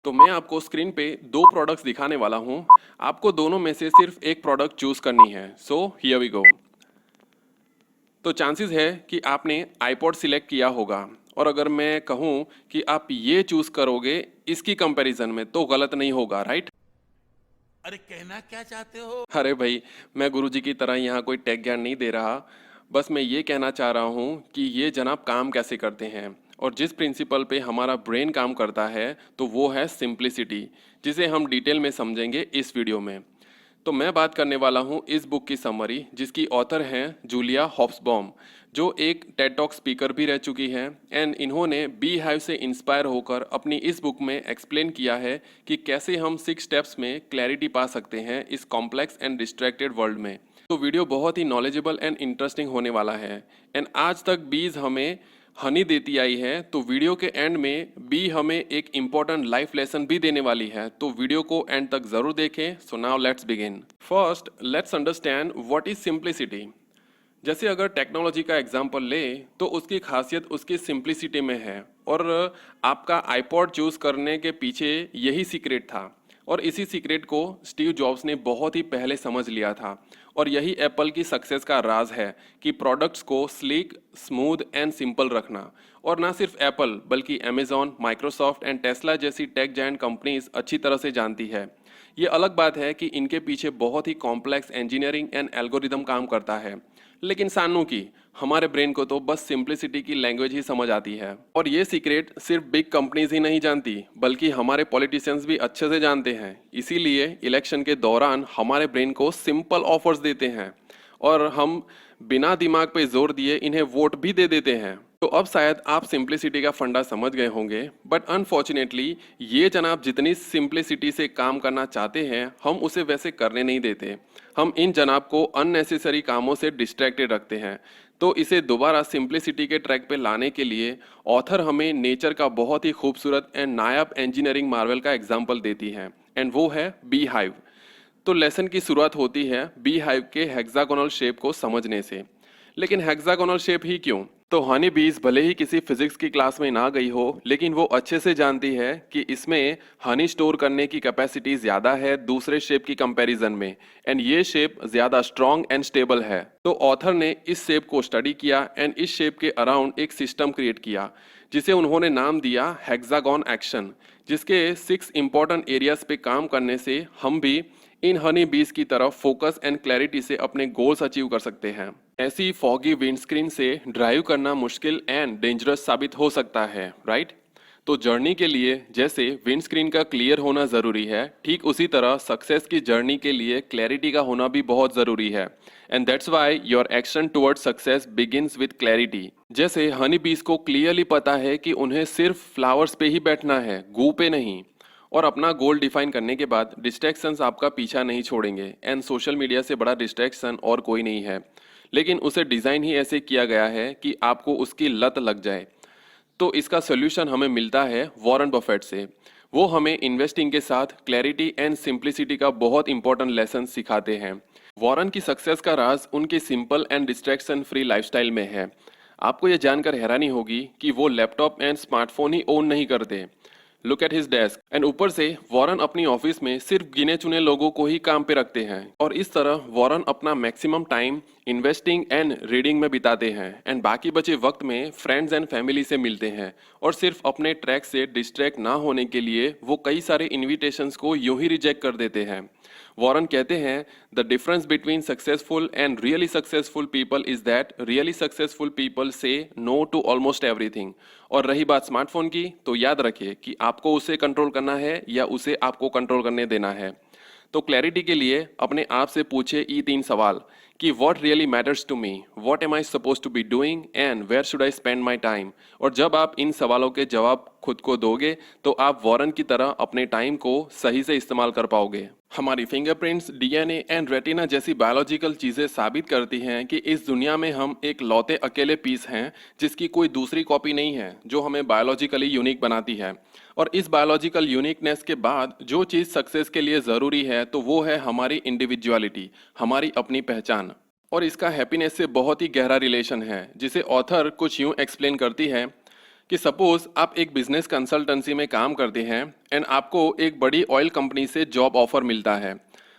तो मैं आपको स्क्रीन पे दो प्रोडक्ट्स दिखाने वाला हूँ। आपको दोनों में से सिर्फ एक प्रोडक्ट चूज करनी है। So here we go. तो चांसेस है कि आपने आईपॉड सिलेक्ट किया होगा, और अगर मैं कहूँ कि आप ये चूज करोगे इसकी कंपैरिजन में, तो गलत नहीं होगा, राइट? अरे कहना क्या चाहते हो? अरे भाई, मैं गुरुजी की तरह यहाँ कोई टेक ज्ञान नहीं दे रहा। बस मैं ये कहना चाह रहा हूँ कि ये जनाब काम कैसे करते हैं और जिस प्रिंसिपल पे हमारा ब्रेन काम करता है, तो वो है सिंप्लिसिटी, जिसे हम डिटेल में समझेंगे इस वीडियो में। तो मैं बात करने वाला हूँ इस बुक की समरी, जिसकी ऑथर हैं जूलिया हॉब्सबॉम, जो एक टेड टॉक स्पीकर भी रह चुकी हैं। एंड इन्होंने बी हाइव से इंस्पायर होकर अपनी इस बुक में एक्सप्लेन किया है कि कैसे हम 6 स्टेप्स में क्लैरिटी पा सकते हैं इस कॉम्प्लेक्स एंड डिस्ट्रैक्टेड वर्ल्ड में। तो वीडियो बहुत ही नॉलेजेबल एंड इंटरेस्टिंग होने वाला है। एंड आज तक बीज हमें हनी देती आई है, तो वीडियो के एंड में बी हमें एक इम्पोर्टेंट लाइफ लेसन भी देने वाली है। तो वीडियो को एंड तक जरूर देखें। So now let's begin. First let's understand what is simplicity. जैसे अगर टेक्नोलॉजी का एग्जांपल ले, तो उसकी खासियत उसकी सिंप्लिसिटी में है। और आपका आईपॉड चूज करने के पीछे यही सीक्रेट था, और इसी सीक्रेट को स्टीव जॉब्स ने बहुत ही पहले समझ लिया था। और यही एप्पल की सक्सेस का राज है कि प्रोडक्ट्स को स्लीक, स्मूथ एंड सिंपल रखना। और ना सिर्फ एप्पल, बल्कि अमेजॉन, माइक्रोसॉफ्ट एंड टेस्ला जैसी टेक जायंट कंपनीज अच्छी तरह से जानती है। ये अलग बात है कि इनके पीछे बहुत ही कॉम्प्लेक्स इंजीनियरिंग एंड एल्गोरिदम काम करता है, लेकिन सानू की, हमारे ब्रेन को तो बस सिंप्लिसिटी की लैंग्वेज ही समझ आती है। और ये सीक्रेट सिर्फ बिग कंपनीज ही नहीं जानती, बल्कि हमारे पॉलिटिशियंस भी अच्छे से जानते हैं। इसीलिए इलेक्शन के दौरान हमारे ब्रेन को सिंपल ऑफर्स देते हैं, और हम बिना दिमाग पे जोर दिए इन्हें वोट भी दे देते हैं। तो अब शायद आप सिंप्लिसिटी का फंडा समझ गए होंगे, बट अनफॉर्चुनेटली ये जनाब जितनी सिंप्लिसिटी से काम करना चाहते हैं, हम उसे वैसे करने नहीं देते। हम इन जनाब को अननेसेसरी कामों से डिस्ट्रैक्टेड रखते हैं। तो इसे दोबारा सिंप्लिसिटी के ट्रैक पे लाने के लिए ऑथर हमें नेचर का बहुत ही खूबसूरत एंड नायाब इंजीनियरिंग मार्वल का एग्जाम्पल देती है, एंड वो है बी हाइव। तो लेसन की शुरुआत होती है बी हाइव के हेक्सागोनल शेप को समझने से। लेकिन हेक्सागोनल शेप ही क्यों? तो हनी बीज भले ही किसी फिजिक्स की क्लास में ना गई हो, लेकिन वो अच्छे से जानती है कि इसमें हनी स्टोर करने की कैपेसिटी ज़्यादा है दूसरे शेप की कंपैरिजन में, एंड ये शेप ज़्यादा स्ट्रॉन्ग एंड स्टेबल है। तो ऑथर ने इस शेप को स्टडी किया एंड इस शेप के अराउंड एक सिस्टम क्रिएट किया, जिसे उन्होंने नाम दिया हेक्सागोन एक्शन, जिसके 6 इंपॉर्टेंट एरियाज पे काम करने से हम भी इन हनी बीज की तरफ फोकस एंड क्लैरिटी से अपने गोल्स अचीव कर सकते हैं। ऐसी फॉगी विंडस्क्रीन से ड्राइव करना मुश्किल एंड डेंजरस साबित हो सकता है, राइट? तो जर्नी के लिए जैसे विंडस्क्रीन का क्लियर होना ज़रूरी है, ठीक उसी तरह सक्सेस की जर्नी के लिए क्लैरिटी का होना भी बहुत ज़रूरी है। And that's why your action towards success begins with clarity. जैसे हनी बीज को क्लियरली पता है कि उन्हें सिर्फ फ्लावर्स पे ही बैठना है, गू पे नहीं। और अपना गोल डिफाइन करने के बाद डिस्ट्रैक्शंस आपका पीछा नहीं छोड़ेंगे, एंड सोशल मीडिया से बड़ा डिस्ट्रैक्शन और कोई नहीं है। लेकिन उसे डिज़ाइन ही ऐसे किया गया है कि आपको उसकी लत लग जाए। तो इसका सोल्यूशन हमें मिलता है वॉरेन बफेट से। वो हमें इन्वेस्टिंग के साथ क्लैरिटी एंड सिंप्लिसिटी का बहुत इंपॉर्टेंट लेसन सिखाते हैं। वॉरेन की सक्सेस का राज उनके simple and distraction free lifestyle में है। आपको यह जानकर हैरानी होगी कि वो laptop and smartphone he own नहीं करते। Look at his desk. And ऊपर से वॉरेन अपनी ऑफिस में सिर्फ गिने चुने लोगों को ही काम पे रखते हैं, और इस तरह वॉरेन अपना maximum time investing and reading में बिताते हैं, एंड बाकी बचे वक्त में फ्रेंड्स एंड फैमिली से मिलते हैं। और सिर्फ अपने ट्रैक से डिस्ट्रैक्ट ना होने के लिए वो कई सारे इन्विटेशंस को यूं ही रिजेक्ट कर देते हैं। वॉरेन कहते हैं, the difference between successful and really successful people is that really successful people से नो टू ऑलमोस्ट एवरीथिंग। और रही बात स्मार्टफोन की, तो याद रखिए कि आपको उसे कंट्रोल करना है या उसे आपको कंट्रोल करने देना है। तो क्लैरिटी के लिए अपने आप से पूछे ये 3 सवाल कि what really matters to me, what am I suppose to be doing and where should I spend my time. और जब आप इन सवालों के जवाब खुद को दोगे, तो आप वॉरेन की तरह अपने टाइम को सही से इस्तेमाल कर पाओगे। हमारी फिंगरप्रिंट्स, डीएनए एंड रेटिना जैसी बायोलॉजिकल चीज़ें साबित करती हैं कि इस दुनिया में हम एक लौते अकेले पीस हैं जिसकी कोई दूसरी कॉपी नहीं है, जो हमें बायोलॉजिकली यूनिक बनाती है। और इस बायोलॉजिकल यूनिकनेस के बाद जो चीज़ सक्सेस के लिए ज़रूरी है, तो वो है हमारी इंडिविजुअलिटी, हमारी अपनी पहचान। और इसका हैप्पीनेस से बहुत ही गहरा रिलेशन है, जिसे ऑथर कुछ यूं एक्सप्लेन करती है कि सपोज आप एक बिजनेस कंसल्टेंसी में काम करते हैं एंड आपको एक बड़ी ऑयल कंपनी से जॉब ऑफर मिलता है।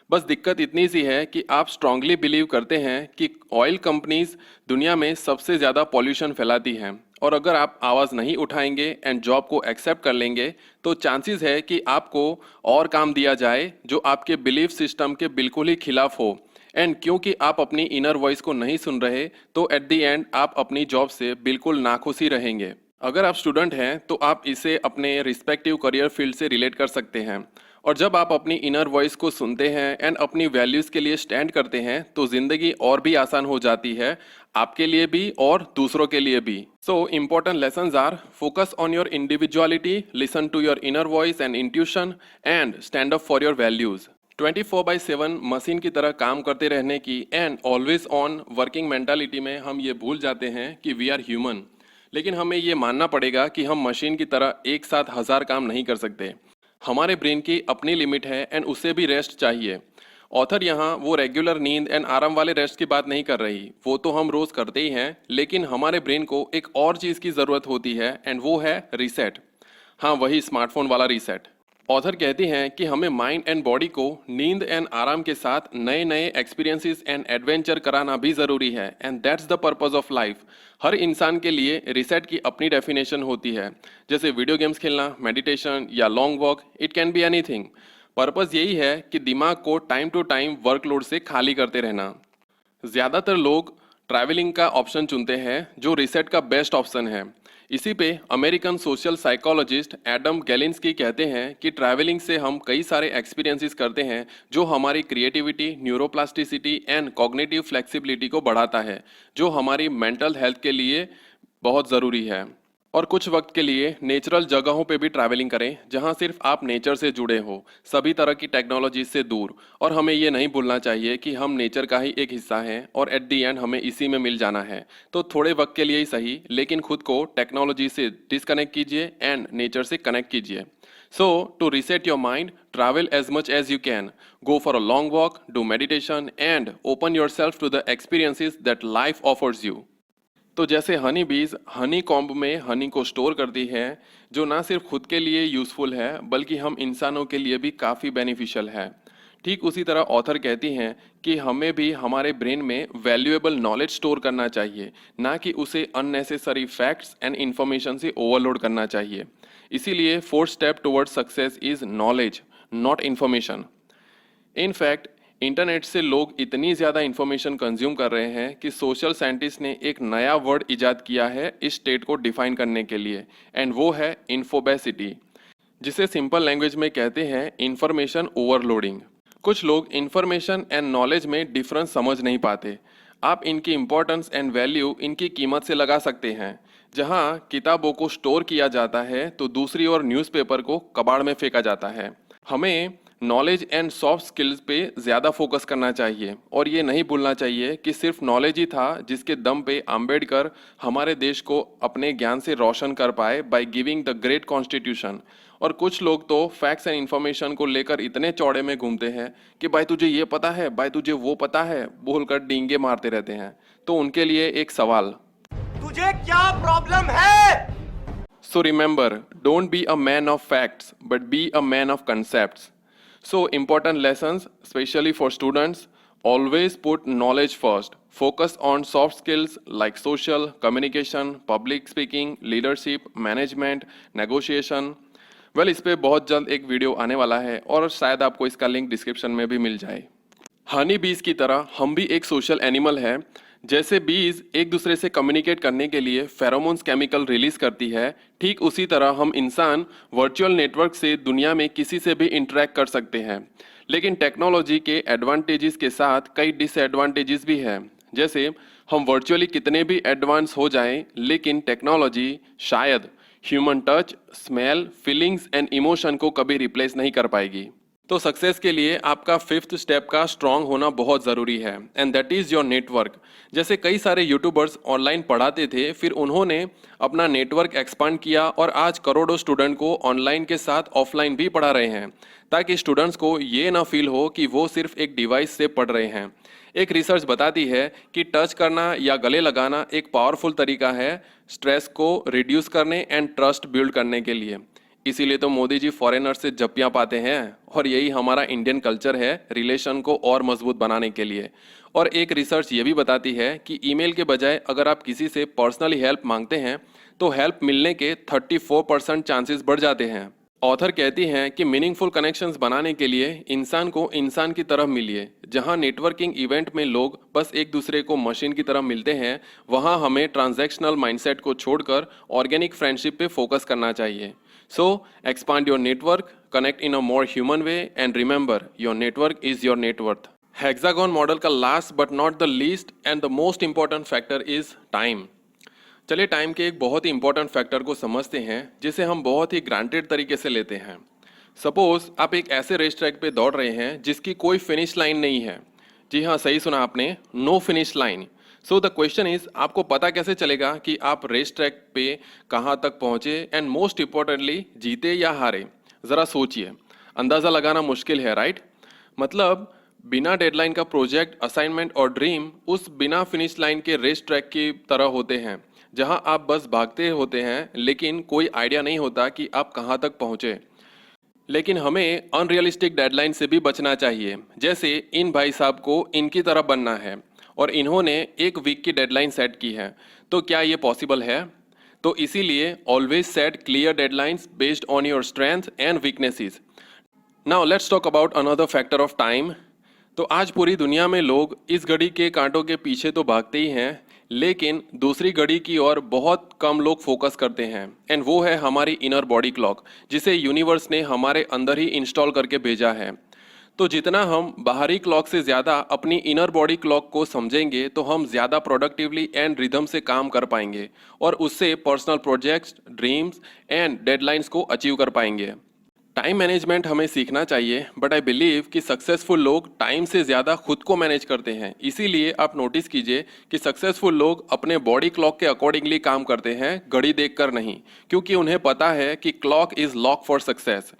बस दिक्कत इतनी सी है कि आप स्ट्रांगली बिलीव करते हैं कि ऑयल कंपनीज दुनिया में सबसे ज़्यादा पॉल्यूशन फैलाती हैं, और अगर आप आवाज़ नहीं उठाएंगे एंड जॉब को एक्सेप्ट कर लेंगे तो चांसेस है कि आपको और काम दिया जाए जो आपके बिलीफ सिस्टम के बिल्कुल ही खिलाफ हो। एंड क्योंकि आप अपनी इनर वॉइस को नहीं सुन रहे तो एट द एंड आप अपनी जॉब से बिल्कुल नाखुश ही रहेंगे। अगर आप स्टूडेंट हैं तो आप इसे अपने रिस्पेक्टिव करियर फील्ड से रिलेट कर सकते हैं, और जब आप अपनी इनर वॉइस को सुनते हैं एंड अपनी वैल्यूज़ के लिए स्टैंड करते हैं तो ज़िंदगी और भी आसान हो जाती है, आपके लिए भी और दूसरों के लिए भी। So important lessons are focus on your individuality, listen to your inner voice and intuition and stand up for your values. 24/7 machine की तरह काम करते रहने की and always on working mentality में हम ये भूल जाते हैं कि वी आर ह्यूमन। लेकिन हमें ये मानना पड़ेगा कि हम मशीन की तरह एक साथ 1000 काम नहीं कर सकते। हमारे ब्रेन की अपनी लिमिट है एंड उसे भी रेस्ट चाहिए। ऑथर यहाँ वो रेगुलर नींद एंड आराम वाले रेस्ट की बात नहीं कर रही, वो तो हम रोज़ करते ही हैं, लेकिन हमारे ब्रेन को एक और चीज़ की ज़रूरत होती है एंड वो है रीसेट। हाँ, वही स्मार्टफोन वाला रीसेट। ऑथर कहती हैं कि हमें माइंड एंड बॉडी को नींद एंड आराम के साथ नए नए एक्सपीरियंसेस एंड एडवेंचर कराना भी ज़रूरी है, and that's the purpose of life. हर इंसान के लिए रिसेट की अपनी डेफिनेशन होती है, जैसे वीडियो गेम्स खेलना, मेडिटेशन या long walk, it can be anything. Purpose यही है कि दिमाग को टाइम टू टाइम वर्कलोड से खाली करते रहना। ज़्यादातर लोग ट्रैवलिंग का ऑप्शन चुनते हैं जो रिसेट का बेस्ट ऑप्शन है। इसी पे अमेरिकन सोशल साइकोलॉजिस्ट एडम गैलिंस्की कहते हैं कि ट्रैवलिंग से हम कई सारे एक्सपीरियंसेस करते हैं जो हमारी creativity, neuroplasticity and cognitive flexibility को बढ़ाता है, जो हमारी मेंटल हेल्थ के लिए बहुत ज़रूरी है। और कुछ वक्त के लिए नेचुरल जगहों पे भी ट्रैवलिंग करें जहां सिर्फ आप नेचर से जुड़े हो, सभी तरह की टेक्नोलॉजी से दूर। और हमें ये नहीं भूलना चाहिए कि हम नेचर का ही एक हिस्सा हैं और एट दी एंड हमें इसी में मिल जाना है। तो थोड़े वक्त के लिए ही सही, लेकिन खुद को टेक्नोलॉजी से डिस्कनेक्ट कीजिए एंड नेचर से कनेक्ट कीजिए। So to reset your mind, travel as much as you can, go for a long walk, do meditation and open yourself to the experiences that life offers you. तो जैसे हनी बीज Honey comb में हनी को store करती है, जो ना सिर्फ खुद के लिए यूज़फुल है बल्कि हम इंसानों के लिए भी काफ़ी बेनिफिशियल है, ठीक उसी तरह ऑथर कहती हैं कि हमें भी हमारे ब्रेन में वैल्यूएबल नॉलेज स्टोर करना चाहिए, ना कि उसे अननेसेसरी फैक्ट्स एंड इन्फॉर्मेशन से ओवरलोड करना चाहिए। इसीलिए fourth step towards success is knowledge, not information. In fact internet से लोग इतनी ज़्यादा इंफॉर्मेशन कंज्यूम कर रहे हैं कि सोशल साइंटिस्ट ने एक नया वर्ड इजाद किया है इस स्टेट को डिफाइन करने के लिए, एंड वो है इन्फोबेसिटी, जिसे सिंपल लैंग्वेज में कहते हैं इंफॉर्मेशन ओवरलोडिंग। कुछ लोग इंफॉर्मेशन एंड नॉलेज में डिफरेंस समझ नहीं पाते। आप इनकी इम्पोर्टेंस एंड वैल्यू इनकी कीमत से लगा सकते हैं। जहाँ किताबों को स्टोर किया जाता है तो दूसरी ओर न्यूज़पेपर को कबाड़ में फेंका जाता है। हमें नॉलेज एंड सॉफ्ट स्किल्स पे ज़्यादा फोकस करना चाहिए, और ये नहीं भूलना चाहिए कि सिर्फ नॉलेज ही था जिसके दम पे अंबेडकर हमारे देश को अपने ज्ञान से रोशन कर pi by giving the great constitution. और कुछ लोग तो फैक्ट्स एंड इन्फॉर्मेशन को लेकर इतने चौड़े में घूमते हैं कि भाई तुझे ये पता है, भाई तुझे वो पता है, बोलकर डींगे मारते रहते हैं। तो उनके लिए एक सवाल, तुझे क्या प्रॉब्लम है? So remember, don't be a man of facts but be a man of concepts. So important lessons, especially for students, always put knowledge first. Focus on soft skills like social, communication, public speaking, leadership, management, negotiation. Well, इस पे बहुत जल्द एक video आने वाला है और शायद आपको इसका लिंक डिस्क्रिप्शन में भी मिल जाए। हनी बीज की तरह हम भी एक सोशल एनिमल है। जैसे बीज एक दूसरे से कम्युनिकेट करने के लिए फेरोमोन्स केमिकल रिलीज करती है, ठीक उसी तरह हम इंसान वर्चुअल नेटवर्क से दुनिया में किसी से भी इंटरेक्ट कर सकते हैं। लेकिन टेक्नोलॉजी के एडवांटेजेस के साथ कई डिसएडवांटेजेस भी हैं। जैसे हम वर्चुअली कितने भी एडवांस हो जाएं, लेकिन टेक्नोलॉजी शायद human touch, smell, feelings and emotion को कभी रिप्लेस नहीं कर पाएगी। तो सक्सेस के लिए आपका फिफ्थ स्टेप का स्ट्रांग होना बहुत ज़रूरी है, and that is your network. जैसे कई सारे यूट्यूबर्स ऑनलाइन पढ़ाते थे, फिर उन्होंने अपना नेटवर्क एक्सपांड किया और आज करोड़ों स्टूडेंट को ऑनलाइन के साथ ऑफलाइन भी पढ़ा रहे हैं, ताकि स्टूडेंट्स को ये ना फील हो कि वो सिर्फ एक डिवाइस से पढ़ रहे हैं। एक रिसर्च बताती है कि टच करना या गले लगाना एक पावरफुल तरीका है स्ट्रेस को रिड्यूस करने एंड ट्रस्ट बिल्ड करने के लिए। इसीलिए तो मोदी जी फॉरेनर से जप्पियाँ पाते हैं, और यही हमारा इंडियन कल्चर है रिलेशन को और मजबूत बनाने के लिए। और एक रिसर्च ये भी बताती है कि ईमेल के बजाय अगर आप किसी से पर्सनली हेल्प मांगते हैं तो हेल्प मिलने के 34% चांसेस बढ़ जाते हैं। ऑथर कहती हैं कि मीनिंगफुल कनेक्शंस बनाने के लिए इंसान को इंसान की तरह मिलिए। जहां नेटवर्किंग इवेंट में लोग बस एक दूसरे को मशीन की तरह मिलते हैं, वहां हमें ट्रांजैक्शनल माइंडसेट को छोड़कर ऑर्गेनिक फ्रेंडशिप पे फोकस करना चाहिए। So, expand your network, connect in a more human way, and remember, your network is your net worth. Hexagon model का last but not the least and the most important factor is time. चलिए time के एक बहुत ही important factor को समझते हैं जिसे हम बहुत ही ग्रांटेड तरीके से लेते हैं। सपोज आप एक ऐसे रेस ट्रैक पे दौड़ रहे हैं जिसकी कोई फिनिश लाइन नहीं है। जी हाँ, सही सुना आपने, no finish line. So the question is, आपको पता कैसे चलेगा कि आप रेस ट्रैक पे कहाँ तक पहुँचे, एंड मोस्ट इम्पोर्टेंटली जीते या हारे? ज़रा सोचिए, अंदाज़ा लगाना मुश्किल है, राइट? मतलब बिना डेडलाइन का प्रोजेक्ट, असाइनमेंट और ड्रीम उस बिना फिनिश लाइन के रेस ट्रैक की तरह होते हैं, जहाँ आप बस भागते होते हैं लेकिन कोई आइडिया नहीं होता कि आप कहाँ तक पहुँचे। लेकिन हमें अनरियलिस्टिक डेडलाइन से भी बचना चाहिए। जैसे इन भाई साहब को इनकी तरह बनना है और इन्होंने एक वीक की डेडलाइन सेट की है, तो क्या ये पॉसिबल है? तो इसीलिए always set clear deadlines based on your strength and weaknesses. Now let's talk about another factor of time. तो आज पूरी दुनिया में लोग इस घड़ी के कांटों के पीछे तो भागते ही हैं, लेकिन दूसरी घड़ी की ओर बहुत कम लोग फोकस करते हैं, एंड वो है हमारी इनर बॉडी क्लॉक, जिसे यूनिवर्स ने हमारे अंदर ही इंस्टॉल करके भेजा है। तो जितना हम बाहरी क्लॉक से ज़्यादा अपनी इनर बॉडी क्लॉक को समझेंगे, तो हम ज़्यादा प्रोडक्टिवली एंड रिदम से काम कर पाएंगे और उससे personal projects, dreams and deadlines को अचीव कर पाएंगे। टाइम मैनेजमेंट हमें सीखना चाहिए, बट आई बिलीव कि सक्सेसफुल लोग टाइम से ज़्यादा खुद को मैनेज करते हैं। इसीलिए आप नोटिस कीजिए कि सक्सेसफुल लोग अपने बॉडी क्लॉक के अकॉर्डिंगली काम करते हैं, घड़ी देखकर नहीं, क्योंकि उन्हें पता है कि clock is lock for success.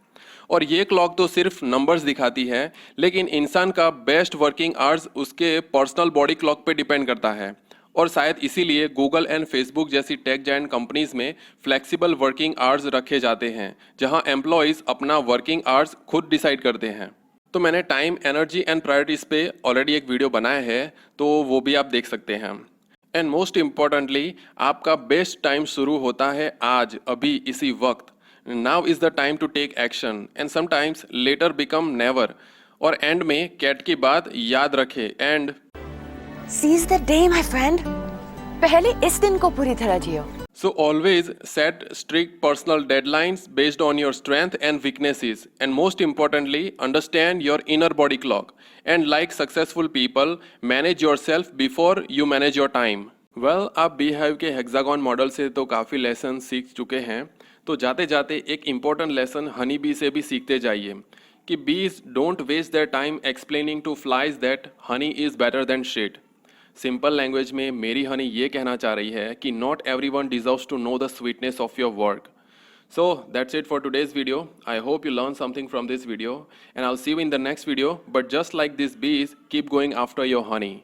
और ये क्लॉक तो सिर्फ नंबर्स दिखाती है, लेकिन इंसान का बेस्ट वर्किंग आवर्स उसके पर्सनल बॉडी क्लॉक पे डिपेंड करता है। और शायद इसीलिए गूगल एंड फेसबुक जैसी टेक जायंट कंपनीज में फ्लेक्सिबल वर्किंग आवर्स रखे जाते हैं, जहां एम्प्लॉयज़ अपना वर्किंग आवर्स खुद डिसाइड करते हैं। तो मैंने टाइम, एनर्जी एंड प्रायोरिटीज़ पे ऑलरेडी एक वीडियो बनाया है, तो वो भी आप देख सकते हैं। एंड मोस्ट इम्पॉर्टेंटली, आपका बेस्ट टाइम शुरू होता है आज, अभी, इसी वक्त। Now is the time to take action, and sometimes later become never। और एंड में कैट की बात याद रखे, and Seize the day, my friend. पहले इस दिन को पूरी तरह जियो। so always set strict personal deadlines based on your strength and weaknesses, and most importantly understand your inner body clock, and like successful people manage yourself before you manage your time। well, आप beehive के hexagon model से तो काफ़ी lesson सीख चुके हैं, तो जाते जाते एक इम्पोर्टेंट लेसन हनी बी से भी सीखते जाइए कि bees don't waste their time explaining to flies that honey is better than shit. Simple language में मेरी हनी ये कहना चाह रही है कि not everyone deserves to know the sweetness of your work. So that's it for today's video. I hope you learned something from this video, and I'll see you in the next video. But just like these bees, keep going after your honey.